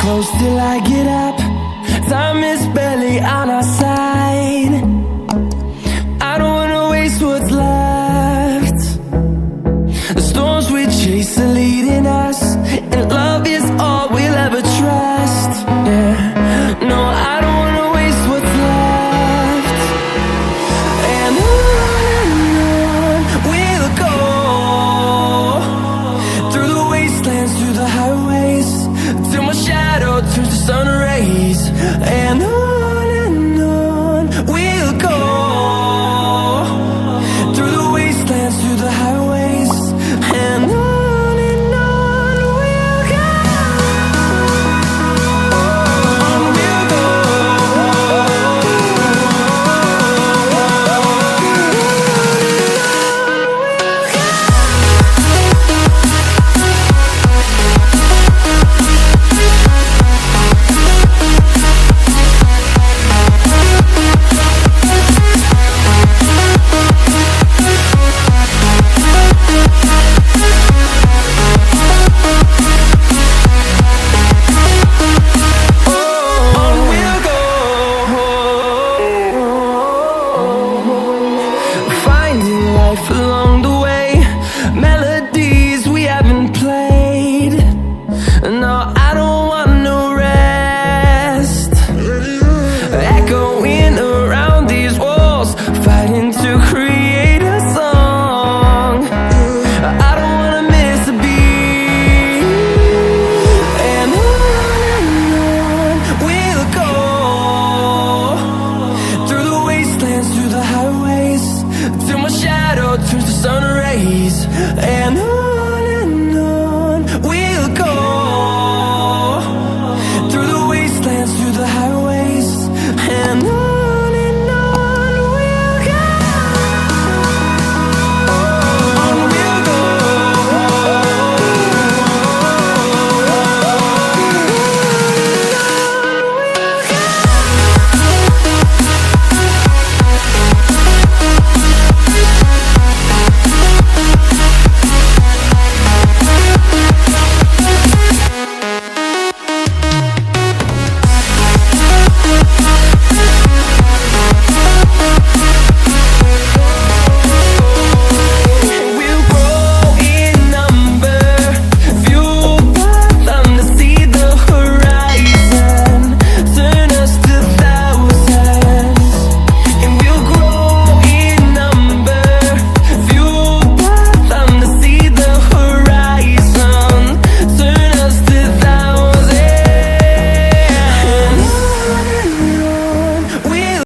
close till I get up. Time is barely on our side. I don't wanna waste what's left. The storms we chase are leading us, and love is all we'll ever trust. Yeah, no, I don't wanna waste what's left. And on we'll go, through the wastelands, through the highways, till my shadow turns to sun rays. And